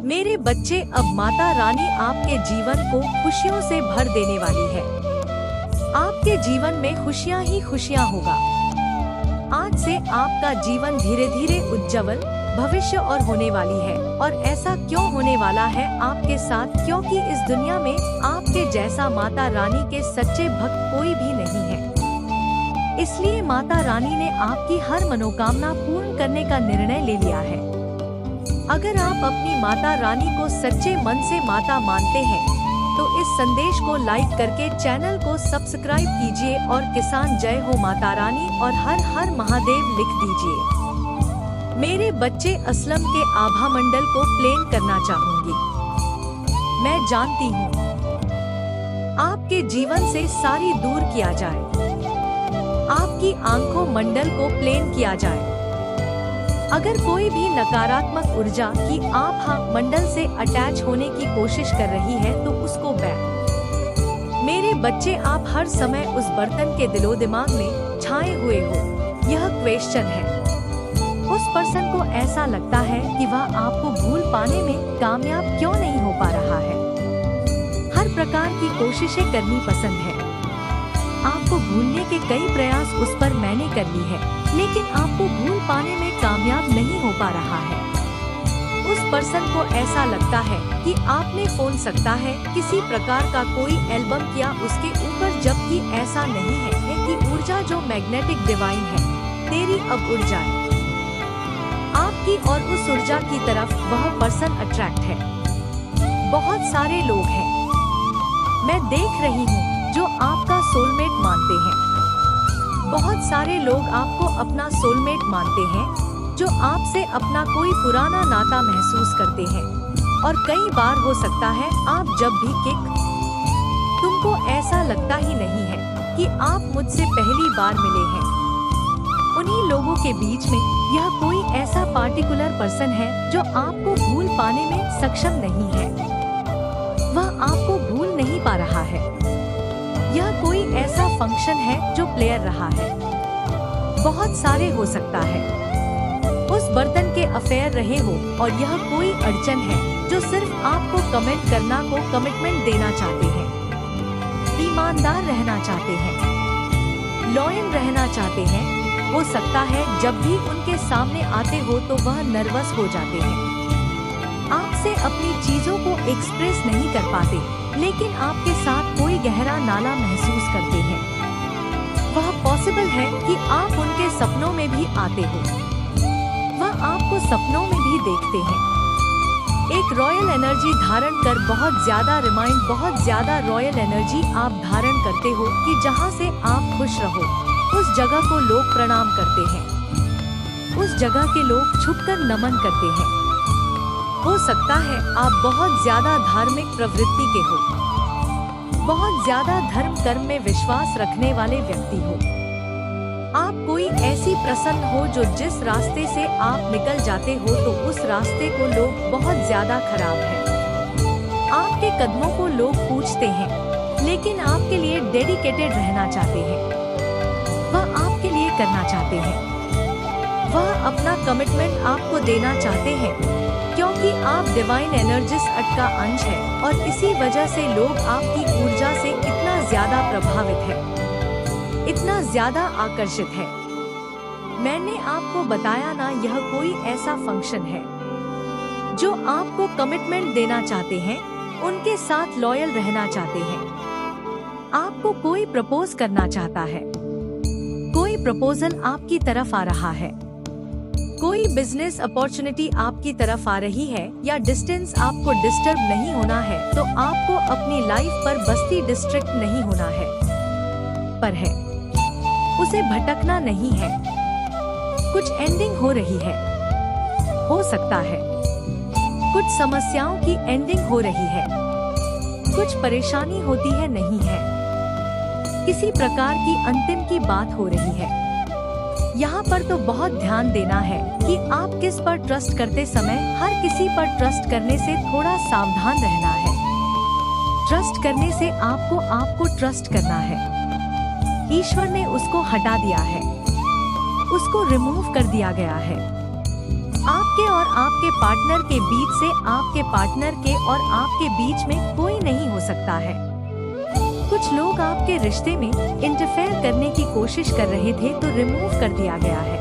मेरे बच्चे, अब माता रानी आपके जीवन को खुशियों से भर देने वाली है। आपके जीवन में खुशियाँ ही खुशियाँ होगा। आज से आपका जीवन धीरे धीरे उज्जवल भविष्य और होने वाली है। और ऐसा क्यों होने वाला है आपके साथ? क्योंकि इस दुनिया में आपके जैसा माता रानी के सच्चे भक्त कोई भी नहीं है। इसलिए माता रानी ने आपकी हर मनोकामना पूर्ण करने का निर्णय ले लिया है। अगर आप अपनी माता रानी को सच्चे मन से माता मानते हैं तो इस संदेश को लाइक करके चैनल को सब्सक्राइब कीजिए और किसान जय हो माता रानी और हर हर महादेव लिख दीजिए। मेरे बच्चे, असलम के आभा मंडल को प्लेन करना चाहूंगी। मैं जानती हूँ आपके जीवन से सारी दूर किया जाए। आपकी आंखों मंडल को प्लेन किया जाए। अगर कोई भी नकारात्मक ऊर्जा की आभा मंडल से अटैच होने की कोशिश कर रही है तो उसको बैन। मेरे बच्चे, आप हर समय उस बर्तन के दिलो दिमाग में छाए हुए हो। यह क्वेश्चन है। उस पर्सन को ऐसा लगता है कि वह आपको भूल पाने में कामयाब क्यों नहीं हो पा रहा है। हर प्रकार की कोशिशें करनी पसंद है। आपको भूलने के कई प्रयास उस पर मैंने कर ली है, लेकिन आपको भूल पाने में कामयाब नहीं हो पा रहा है। उस पर्सन को ऐसा लगता है कि आपने फोन सकता है किसी प्रकार का कोई एल्बम किया उसके ऊपर, जबकि ऐसा नहीं है कि ऊर्जा जो मैग्नेटिक डिवाइन है तेरी अब उड़ जाए आपकी और उस ऊर्जा की तरफ वह पर्सन अट्रैक्ट है। बहुत सारे लोग हैं, मैं देख रही हूँ, जो आपका सोलमेट मानते हैं। बहुत सारे लोग आपको अपना सोलमेट मानते हैं, जो आपसे अपना कोई पुराना नाता महसूस करते हैं। और कई बार हो सकता है आप जब भी किक, तुमको ऐसा लगता ही नहीं है कि आप मुझसे पहली बार मिले हैं। उन्हीं लोगों के बीच में यह कोई ऐसा पार्टिकुलर पर्सन है जो आपको भूल पाने में सक्षम नहीं है। वह आपको भूल नहीं पा रहा है। यह कोई ऐसा फंक्शन है जो प्लेयर रहा है। बहुत सारे हो सकता है उस बर्तन के अफेयर रहे हो और यह कोई अड़चन है जो सिर्फ आपको कमेंट करना को कमिटमेंट देना चाहते हैं, ईमानदार रहना चाहते हैं, लॉयल रहना चाहते हैं। हो सकता है जब भी उनके सामने आते हो तो वह नर्वस हो जाते हैं। आपसे अपनी चीजों को एक्सप्रेस नहीं कर पाते, लेकिन आपके साथ कोई गहरा नाला महसूस करते हैं। वह पॉसिबल है कि आप उनके सपनों में भी आते हो। वह आपको सपनों में भी देखते हैं। एक रॉयल एनर्जी धारण कर बहुत ज्यादा रॉयल एनर्जी आप धारण करते हो कि जहां से आप खुश रहो, उस जगह को लोग प्रणाम करते हैं। उस जगह के लोग छुपकर नमन करते हैं। हो सकता है आप बहुत ज्यादा धार्मिक प्रवृत्ति के हो, बहुत ज्यादा धर्म कर्म में विश्वास रखने वाले व्यक्ति हो। आप कोई ऐसी प्रसन्न हो जो जिस रास्ते से आप निकल जाते हो तो उस रास्ते को लोग बहुत ज्यादा खराब है। आपके कदमों को लोग पूछते हैं, लेकिन आपके लिए डेडिकेटेड रहना चाहते हैं। वह आपके लिए करना चाहते हैं। वह अपना कमिटमेंट आपको देना चाहते हैं, क्योंकि आप डिवाइन एनर्जिस्ट का अंश है और इसी वजह से लोग आपकी ऊर्जा से इतना ज्यादा प्रभावित है, इतना ज्यादा आकर्षित है। मैंने आपको बताया ना, यह कोई ऐसा फंक्शन है जो आपको कमिटमेंट देना चाहते हैं, उनके साथ लॉयल रहना चाहते हैं। आपको कोई प्रपोज करना चाहता है। कोई प्रपोजल आपकी तरफ आ रहा है। कोई बिजनेस अपॉर्चुनिटी आपकी तरफ आ रही है, या डिस्टेंस आपको डिस्टर्ब नहीं होना है तो आपको अपनी लाइफ पर बस्ती डिस्ट्रैक्ट नहीं होना है, पर है उसे भटकना नहीं है। कुछ एंडिंग हो रही है, हो सकता है कुछ समस्याओं की एंडिंग हो रही है, कुछ परेशानी होती है, नहीं है किसी प्रकार की अंतिम की बात हो रही है। यहाँ पर तो बहुत ध्यान देना है कि आप किस पर ट्रस्ट करते समय हर किसी पर ट्रस्ट करने से थोड़ा सावधान रहना है। ट्रस्ट करने से आपको ट्रस्ट करना है। ईश्वर ने उसको हटा दिया है, उसको रिमूव कर दिया गया है। आप आपके और आपके पार्टनर के बीच से आपके पार्टनर के और आपके बीच में कोई नहीं हो सकता है। कुछ लोग आपके रिश्ते में इंटरफेयर करने की कोशिश कर रहे थे तो रिमूव कर दिया गया है।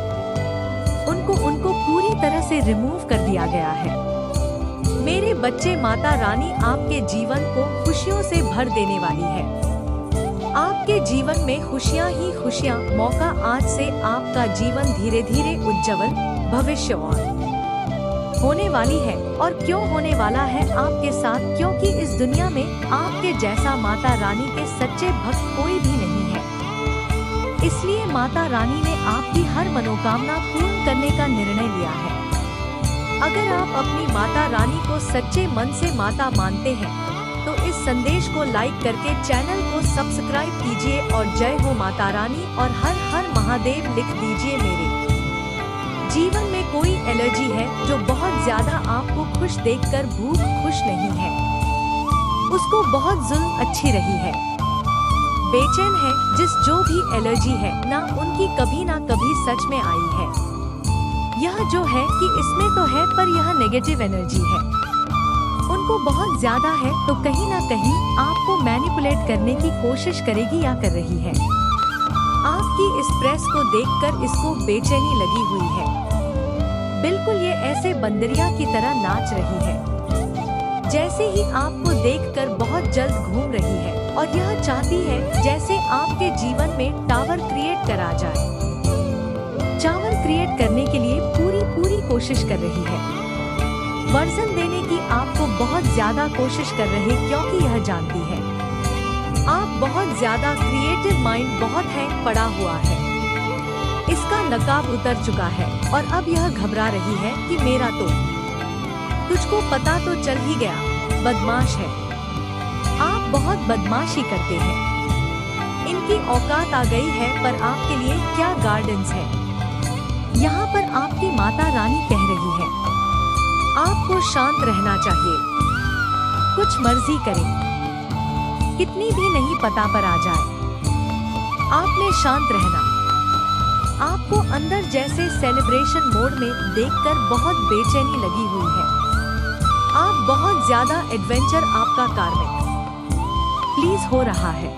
उनको पूरी तरह से रिमूव कर दिया गया है। मेरे बच्चे, माता रानी आपके जीवन को खुशियों से भर देने वाली है। आपके जीवन में खुशियाँ ही खुशियाँ। मौका आज से आपका जीवन धीरे धीरे उज्जवल भविष्य और होने वाली है। और क्यों होने वाला है आपके साथ? क्योंकि इस दुनिया में आपके जैसा माता रानी के सच्चे भक्त कोई भी नहीं है। इसलिए माता रानी ने आपकी हर मनोकामना पूर्ण करने का निर्णय लिया है। अगर आप अपनी माता रानी को सच्चे मन से माता मानते हैं तो इस संदेश को लाइक करके चैनल को सब्सक्राइब कीजिए और जय हो माता रानी और हर हर महादेव लिख दीजिए। मेरे जीवन में कोई एलर्जी है जो बहुत ज्यादा आपको खुश देखकर भूख खुश नहीं है, उसको बहुत जुल्म अच्छी रही है, बेचैन है, जिस जो भी एलर्जी है ना उनकी कभी ना कभी सच में आई है। यह जो है कि इसमें तो है पर यह नेगेटिव एनर्जी है, उनको बहुत ज्यादा है तो कहीं ना कहीं आपको मैनिपुलेट करने की कोशिश करेगी या कर रही है। आपकी इस प्रेस को देखकर इसको बेचैनी लगी हुई है। बिल्कुल ये ऐसे बंदरिया की तरह नाच रही है जैसे ही आपको देखकर बहुत जल्द घूम रही है और यह चाहती है जैसे आपके जीवन में टावर क्रिएट करा जाए। टावर क्रिएट करने के लिए पूरी कोशिश कर रही है। वर्जन देने की आपको बहुत ज्यादा कोशिश कर रहे क्योंकि यह जानती है आप बहुत ज्यादा क्रिएटिव माइंड बहुत हैंग पड़ा हुआ है। इसका नकाब उतर चुका है और अब यह घबरा रही है कि मेरा तो तुझको पता तो चल ही गया, बदमाश है। आप बहुत बदमाशी करते हैं। इनकी औकात आ गई है पर आपके लिए क्या गार्डन्स है। यहाँ पर आपकी माता रानी कह रही है आपको शांत रहना चाहिए, कुछ मर्जी करें, कितनी भी नहीं पता पर आ जाए, आपने शांत रहना। आपको अंदर जैसे सेलिब्रेशन मोड में देखकर बहुत बेचैनी लगी हुई है। आप बहुत ज्यादा एडवेंचर आपका कार्मिक प्लीज हो रहा है।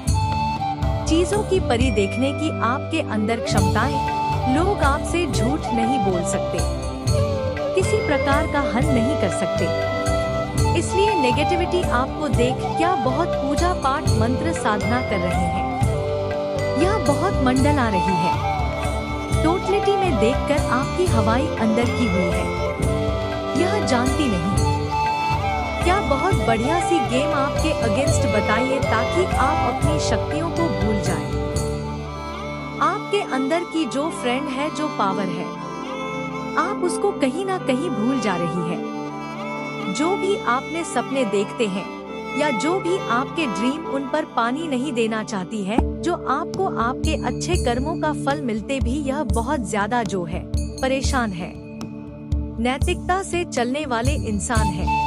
चीजों की परी देखने की आपके अंदर क्षमताएं लोग आपसे झूठ नहीं बोल सकते, किसी प्रकार का हल नहीं कर सकते। इसलिए नेगेटिविटी आपको देख क्या बहुत पूजा पाठ मंत्र साधना कर रहे हैं। यह बहुत मंडल आ रही है। टोटलिटी में देखकर आपकी हवाई अंदर की हुई है। यह जानती नहीं क्या बहुत बढ़िया सी गेम आपके अगेंस्ट बताइए ताकि आप अपनी शक्तियों को भूल जाएं। आपके अंदर की जो फ्रेंड है, जो पावर है, आप उसको कहीं ना कहीं भूल जा रही है। जो भी आपने सपने देखते हैं या जो भी आपके ड्रीम, उन पर पानी नहीं देना चाहती है। जो आपको आपके अच्छे कर्मों का फल मिलते भी यह बहुत ज्यादा जो है परेशान है। नैतिकता से चलने वाले इंसान है।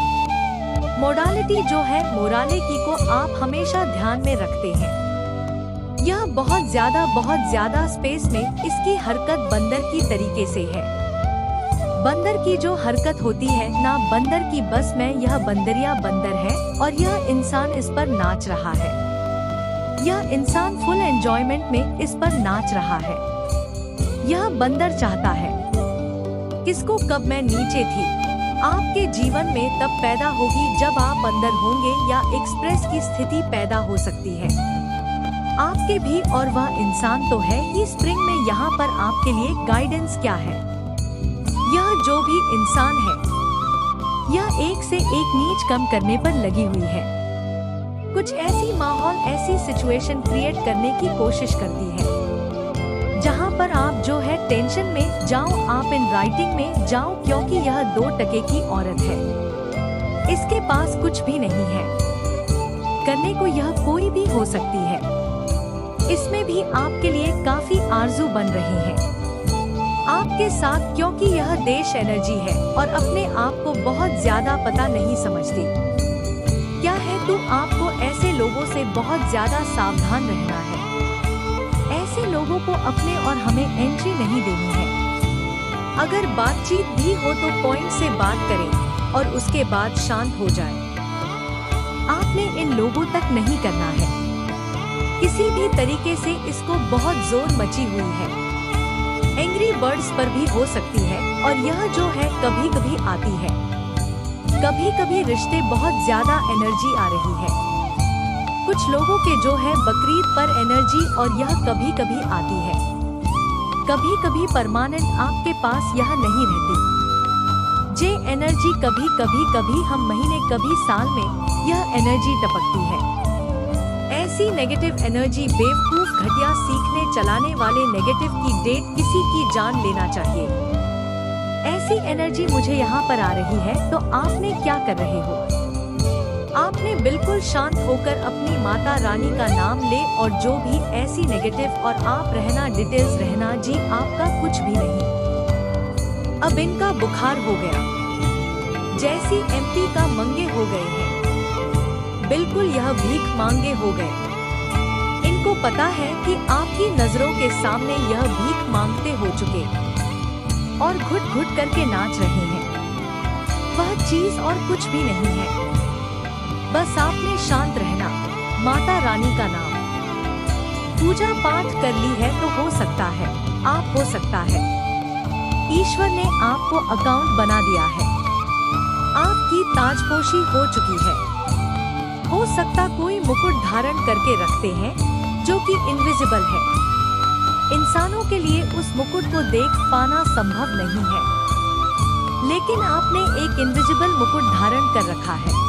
मोडालिटी जो है, मोरालिटी को आप हमेशा ध्यान में रखते हैं। यह बहुत ज्यादा स्पेस में इसकी हरकत बंदर की तरीके से है। बंदर की जो हरकत होती है ना, बंदर की बस में यह बंदरिया बंदर है और यह इंसान इस पर नाच रहा है। यह इंसान फुल एंजॉयमेंट में इस पर नाच रहा है। यह बंदर चाहता है किसको, कब मैं नीचे थी। आपके जीवन में तब पैदा होगी जब आप अंदर होंगे या एक्सप्रेस की स्थिति पैदा हो सकती है आपके भी। और वह इंसान तो है ही स्प्रिंग में। यहाँ पर आपके लिए गाइडेंस क्या है? यह जो भी इंसान है यह एक से एक नीच कम करने पर लगी हुई है। कुछ ऐसी माहौल, ऐसी सिचुएशन क्रिएट करने की कोशिश करती है जहां पर आप जो है टेंशन में जाओ, आप इन राइटिंग में जाओ, क्योंकि यह 2 टके की औरत है। इसके पास कुछ भी नहीं है करने को, यह कोई भी हो सकती है। इसमें भी आपके लिए काफी आरजू बन रही है आपके साथ, क्योंकि यह देश एनर्जी है और अपने आप को बहुत ज्यादा पता नहीं समझती क्या है। तो आपको ऐसे लोगों से बहुत ज्यादा सावधान रहना है। ऐसे लोगों को अपने और हमें एंट्री नहीं देनी है। अगर बातचीत भी हो तो पॉइंट से बात करें और उसके बाद शांत हो जाएं। आपने इन लोगों तक नहीं करना है। किसी भी तरीके से इसको बहुत जोर मची हुई है। एंग्री बर्ड्स पर भी हो सकती है और यह जो है कभी कभी आती है। कभी कभी रिश्ते बहुत ज्यादा एनर्जी आ रही है। कुछ लोगों के जो है बकरीद पर एनर्जी और यह कभी कभी आती है। कभी कभी परमानेंट आपके पास यह नहीं रहती। जे एनर्जी कभी कभी हम महीने कभी साल में यह एनर्जी टपकती है। ऐसी नेगेटिव एनर्जी बेवकूफ घटिया सीखने चलाने वाले नेगेटिव की डेट किसी की जान लेना चाहिए। ऐसी एनर्जी मुझे यहाँ पर आ रही है तो आपने क्या कर रहे हो? आपने बिल्कुल शांत होकर अपनी माता रानी का नाम ले और जो भी ऐसी नेगेटिव और आप रहना डिटेल्स रहना जी आपका कुछ भी नहीं। अब इनका बुखार हो गया, जैसी एमपी का मंगे हो गए हैं। बिल्कुल यह भीख मांगे हो गए। इनको पता है कि आपकी नजरों के सामने यह भीख मांगते हो चुके और घुट घुट करके नाच रहे हैं। वह चीज और कुछ भी नहीं है। बस आपने शांत रहना, माता रानी का नाम पूजा पाठ कर ली है तो हो सकता है, आप हो सकता है ईश्वर ने आपको अकाउंट बना दिया है। आपकी ताजपोशी हो चुकी है। हो सकता कोई मुकुट धारण करके रखते हैं जो कि इनविजिबल है। इंसानों के लिए उस मुकुट को देख पाना संभव नहीं है, लेकिन आपने एक इनविजिबल मुकुट धारण कर रखा है।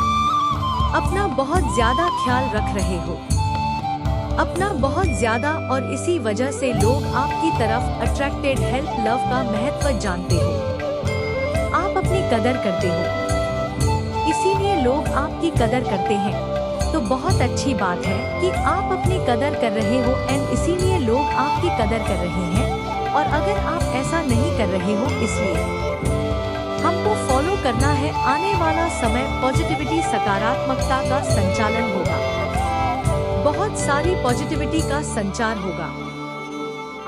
अपना बहुत ज्यादा ख्याल रख रहे हो, अपना बहुत ज्यादा, और इसी वजह से लोग आपकी तरफ अट्रैक्टेड हेल्प लव का महत्व जानते हो। आप अपनी कदर करते हो, इसीलिए लोग आपकी कदर करते हैं। तो बहुत अच्छी बात है कि आप अपनी कदर कर रहे हो एंड इसीलिए लोग आपकी कदर कर रहे हैं। और अगर आप ऐसा नहीं कर रहे हो, इसलिए हमको फॉलो करना है। आने वाला समय पॉजिटिविटी सकारात्मकता का संचालन होगा। बहुत सारी पॉजिटिविटी का संचार होगा,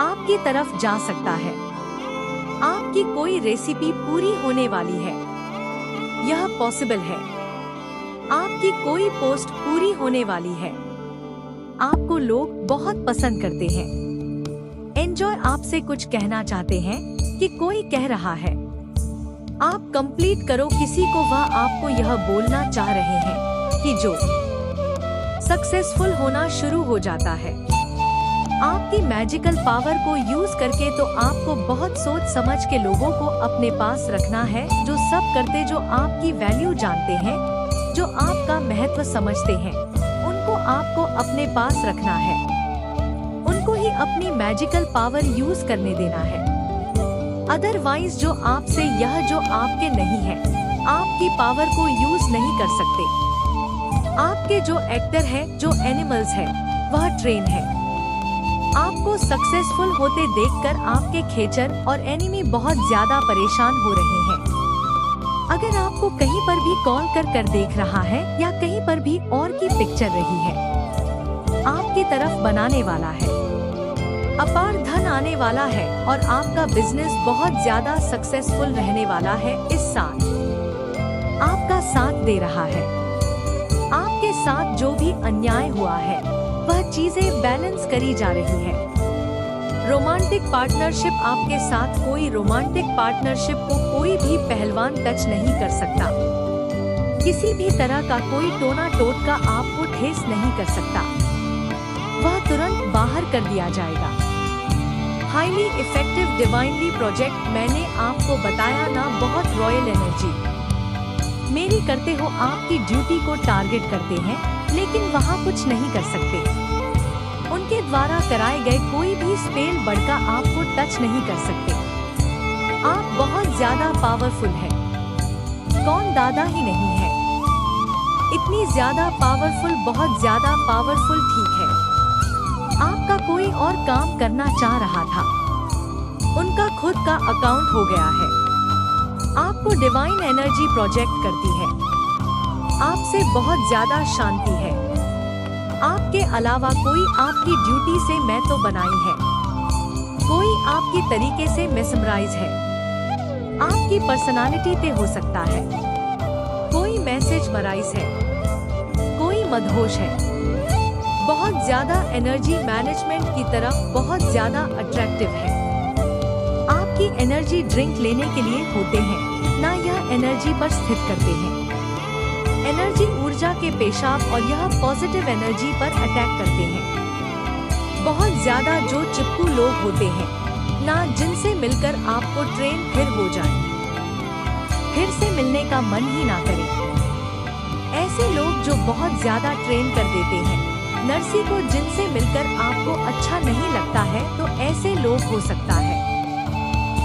आपकी तरफ जा सकता है। आपकी कोई रेसिपी पूरी होने वाली है, यह पॉसिबल है। आपकी कोई पोस्ट पूरी होने वाली है। आपको लोग बहुत पसंद करते हैं। एंजॉय आपसे कुछ कहना चाहते हैं कि कोई कह रहा है, आप कंप्लीट करो किसी को। वह आपको यह बोलना चाह रहे हैं कि जो सक्सेसफुल होना शुरू हो जाता है। आपकी मैजिकल पावर को यूज करके तो आपको बहुत सोच समझ के लोगों को अपने पास रखना है, जो सब करते, जो आपकी वैल्यू जानते हैं, जो आपका महत्व समझते हैं, उनको आपको अपने पास रखना है। उनको ही अपनी मैजिकल पावर यूज करने देना है। अदरवाइज जो आपसे यह जो आपके नहीं है, आपकी पावर को यूज नहीं कर सकते। आपके जो एक्टर है, जो एनिमल्स है, वह ट्रेन है। आपको सक्सेसफुल होते देखकर आपके खेचर और एनिमी बहुत ज्यादा परेशान हो रहे हैं। अगर आपको कहीं पर भी कॉल कर देख रहा है या कहीं पर भी और की पिक्चर रही है, आपकी तरफ बनाने वाला है। अपार धन आने वाला है और आपका बिजनेस बहुत ज्यादा सक्सेसफुल रहने वाला है। इस साल आपका साथ दे रहा है। आपके साथ जो भी अन्याय हुआ है, वह चीजें बैलेंस करी जा रही है। रोमांटिक पार्टनरशिप आपके साथ, कोई रोमांटिक पार्टनरशिप को कोई भी पहलवान टच नहीं कर सकता। किसी भी तरह का कोई टोना टोटका आपको ठेस नहीं कर सकता। वह तुरंत बाहर कर दिया जाएगा। हाईली इफेक्टिव डिवाइनली प्रोजेक्ट, मैंने आपको बताया ना, बहुत रॉयल एनर्जी मेरी करते हो। आपकी ड्यूटी को टारगेट करते हैं, लेकिन वहाँ कुछ नहीं कर सकते। उनके द्वारा कराए गए कोई भी स्पेल बड़का आपको टच नहीं कर सकते। आप बहुत ज्यादा पावरफुल हैं। कौन दादा ही नहीं है, इतनी ज्यादा पावरफुल, बहुत ज्यादा पावरफुल। ठीक है, आपका कोई और काम करना चाह रहा था, उनका खुद का अकाउंट हो गया है। आपको डिवाइन एनर्जी प्रोजेक्ट करती है। आपसे बहुत ज्यादा शांति है। आपके अलावा कोई आपकी ड्यूटी से मैं तो बनाई है, कोई आपकी तरीके से मेसमराइज है। आपकी पर्सनालिटी पे हो सकता है। कोई मैसेज वराइस है, कोई मदहोश है। बहुत ज्यादा एनर्जी मैनेजमेंट की तरफ बहुत ज्यादा अट्रैक्टिव है। आपकी एनर्जी ड्रिंक लेने के लिए होते हैं, ना यह एनर्जी पर स्थित करते हैं। एनर्जी ऊर्जा के पेशाब और यह पॉजिटिव एनर्जी पर अटैक करते हैं। बहुत ज्यादा जो चिपकू लोग होते हैं ना, जिनसे मिलकर आपको ट्रेन फिर हो जाए, फिर से मिलने का मन ही ना करे। ऐसे लोग जो बहुत ज्यादा ट्रेन कर देते हैं नर्सी को, जिनसे मिलकर आपको अच्छा नहीं लगता है, तो ऐसे लोग हो सकता है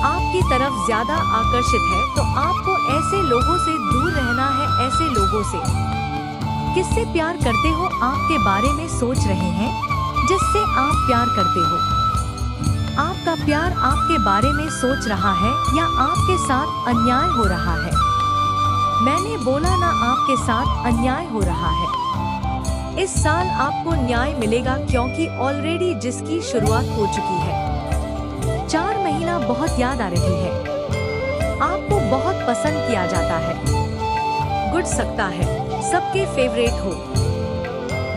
आपकी तरफ ज्यादा आकर्षित है, तो आपको ऐसे लोगों से दूर रहना है। ऐसे लोगों से किससे प्यार करते हो, आपके बारे में सोच रहे हैं, जिससे आप प्यार करते हो। आपका प्यार आपके बारे में सोच रहा है या आपके साथ अन्याय हो रहा है। मैंने बोला ना, आपके साथ अन्याय हो रहा है। इस साल आपको न्याय मिलेगा, क्योंकि ऑलरेडी जिसकी शुरुआत हो चुकी है। 4 महीना बहुत याद आ रही है, आपको बहुत पसंद किया जाता है। गुड सकता है सबके फेवरेट हो,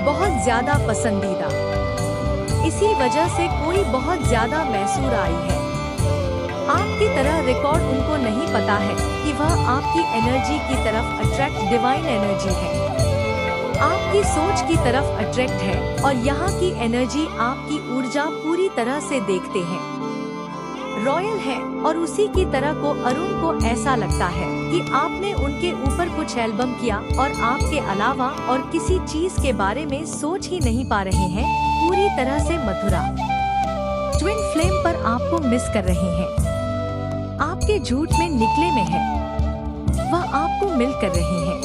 बहुत ज्यादा पसंदीदा। इसी वजह से कोई बहुत ज्यादा मैसूर आई है। आपकी तरह रिकॉर्ड उनको नहीं पता है कि वह आपकी एनर्जी की तरफ अट्रैक्ट डिवाइन एनर्जी है, आपकी सोच की तरफ अट्रैक्ट है, और यहाँ की एनर्जी आपकी ऊर्जा पूरी तरह से देखते हैं, रॉयल है। और उसी की तरह को अरुण को ऐसा लगता है कि आपने उनके ऊपर कुछ एल्बम किया और आपके अलावा और किसी चीज के बारे में सोच ही नहीं पा रहे हैं। पूरी तरह से मथुरा ट्विन फ्लेम पर आपको मिस कर रहे हैं, आपके झूठ में निकले में है, वह आपको मिल कर रहे हैं।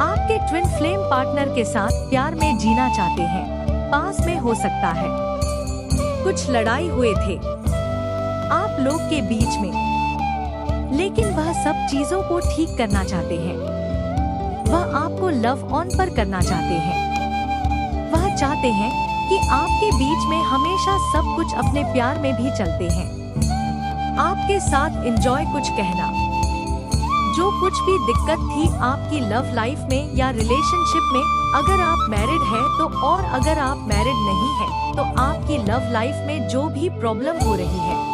आपके ट्विन फ्लेम पार्टनर के साथ प्यार में जीना चाहते हैं, पास में हो सकता है। कुछ लड़ाई हुए थे आप लोग के बीच में, लेकिन वह सब चीजों को ठीक करना चाहते हैं। वह आपको लव ऑन पर करना चाहते हैं। वह चाहते हैं कि आपके बीच में हमेशा सब कुछ अपने प्यार में भी चलते हैं, आपके साथ एंजॉय कुछ कहना। जो कुछ भी दिक्कत थी आपकी लव लाइफ में या रिलेशनशिप में, अगर आप मैरिड हैं तो, और अगर आप मैरिड नहीं हैं तो आपकी लव लाइफ में जो भी प्रॉब्लम हो रही है,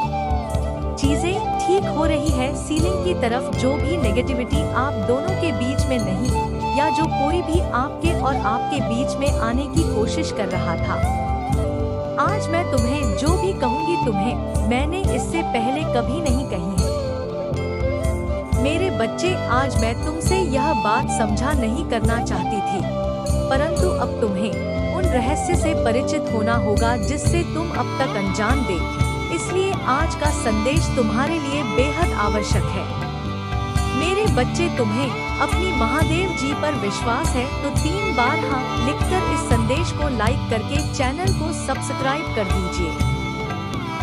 चीजें ठीक हो रही है। सीलिंग की तरफ जो भी नेगेटिविटी आप दोनों के बीच में नहीं, या जो कोई भी आपके और आपके बीच में आने की कोशिश कर रहा था, आज मैं तुम्हें जो भी कहूँगी तुम्हें मैंने इससे पहले कभी नहीं कही है। मेरे बच्चे, आज मैं तुमसे यह बात समझा नहीं करना चाहती थी, परंतु अब तुम्हें उन रहस्य से परिचित होना होगा जिससे तुम अब तक अनजान थे। इसलिए आज का संदेश तुम्हारे लिए बेहद आवश्यक है। मेरे बच्चे, तुम्हें अपनी महादेव जी पर विश्वास है तो 3 बार हाँ लिखकर इस संदेश को लाइक करके चैनल को सब्सक्राइब कर दीजिए।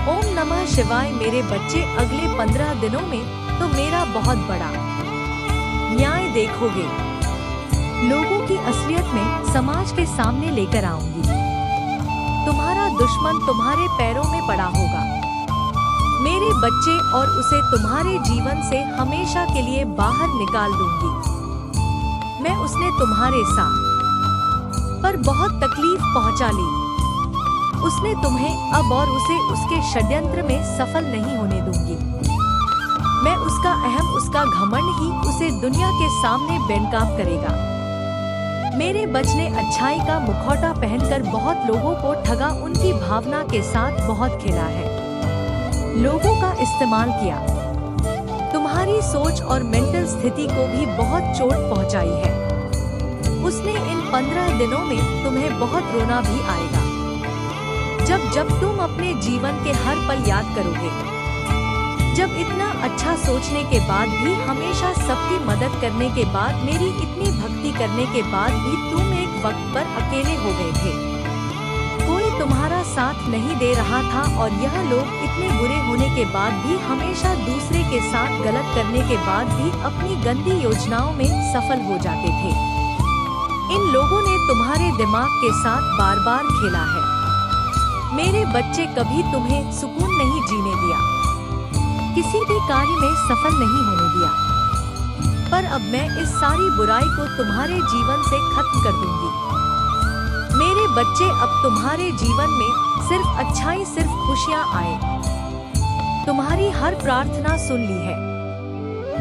ओम नमः शिवाय। मेरे बच्चे, अगले 15 दिनों में तो मेरा बहुत बड़ा न्याय देखोगे। लोगों की असलियत में समाज के सामने लेकर आऊंगी। तुम्हारा दुश्मन तुम्हारे पैरों में पड़ा होगा मेरे बच्चे, और उसे तुम्हारे जीवन से हमेशा के लिए बाहर निकाल दूंगी। मैं उसने तुम्हारे साथ पर बहुत तकलीफ पहुंचा ली। उसने तुम्हें अब और उसे उसके षड्यंत्र में सफल नहीं होने दूंगी। मैं उसका अहम, उसका घमंड ही उसे दुनिया के सामने बेनकाब करेगा। मेरे बच्चे, अच्छाई का मुखौटा पहनकर बहुत लोगों को ठगा, उनकी भावना के साथ बहुत खेला है, लोगों का इस्तेमाल किया, तुम्हारी सोच और मेंटल स्थिति को भी बहुत चोट पहुंचाई है। उसने इन 15 दिनों में तुम्हें बहुत रोना भी आएगा, जब तुम अपने जीवन के हर पल याद करोगे, जब इतना अच्छा सोचने के बाद भी, हमेशा सबकी मदद करने के बाद, मेरी इतनी भक्ति करने के बाद भी तुम एक वक्त पर अकेले हो गए थे। कोई तुम्हारा साथ नहीं दे रहा था, और यह लोग इतने बुरे होने के बाद भी, हमेशा दूसरे के साथ गलत करने के बाद भी अपनी गंदी योजनाओं में सफल हो जाते थे। इन लोगों ने तुम्हारे दिमाग के साथ बार बार खेला है। मेरे बच्चे, कभी तुम्हें सुकून नहीं जीने दिया। किसी भी कार्य में सफल नहीं होने दिया। पर अब मैं इस सारी बुराई को तुम्हारे जीवन से खत्म कर दूंगी। मेरे बच्चे, अब तुम्हारे जीवन में सिर्फ अच्छाई, सिर्फ खुशियाँ आए। तुम्हारी हर प्रार्थना सुन ली है।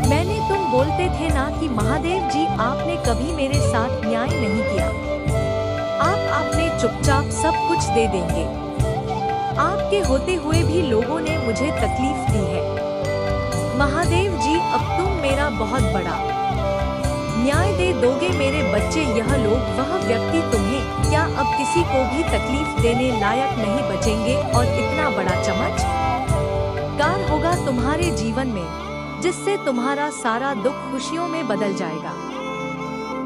मैंने, तुम बोलते थे ना कि महादेव जी आपने कभी मेरे साथ न्याय नहीं किया, आप आपने चुपचाप सब कुछ दे देंगे। आपके होते हुए भी लोगों ने मुझे तकलीफ दी है। महादेव जी, अब तुम मेरा बहुत बड़ा न्याय दे दोगे। मेरे बच्चे, यह लोग, वह व्यक्ति तुम्हें क्या अब किसी को भी तकलीफ देने लायक नहीं बचेंगे और इतना बड़ा चमत्कार होगा तुम्हारे जीवन में, जिससे तुम्हारा सारा दुख खुशियों में बदल जाएगा।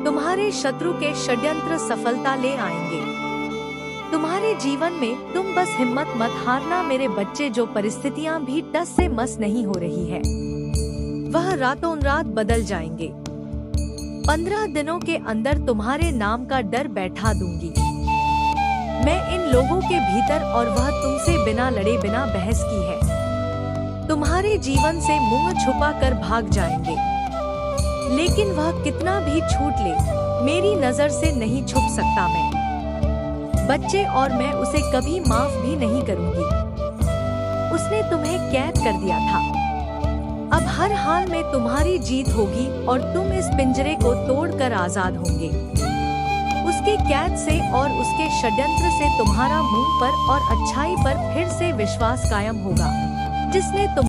तुम्हारे शत्रु के षड्यंत्र सफलता ले आएंगे तुम्हारे जीवन में। तुम बस हिम्मत मत हारना मेरे बच्चे। जो परिस्थितियां भी टस से मस नहीं हो रही है, वह रातों रात बदल जाएंगे। 15 दिनों के अंदर तुम्हारे नाम का डर बैठा दूंगी मैं इन लोगों के भीतर, और वह तुमसे बिना लड़े, बिना बहस की है तुम्हारे जीवन से मुंह छुपा कर भाग जाएंगे। लेकिन वह कितना भी छूट ले, मेरी नजर से नहीं छुप सकता मैं बच्चे, और मैं उसे कभी माफ भी नहीं करूंगी। उसने तुम्हें कैद कर दिया था, अब हर हाल में तुम्हारी जीत होगी और तुम इस पिंजरे को तोड़कर आजाद होंगे। उसके कैद से और उसके षड्यंत्र से तुम्हारा मुंह पर और अच्छाई पर फिर से विश्वास कायम होगा, जिसने तुम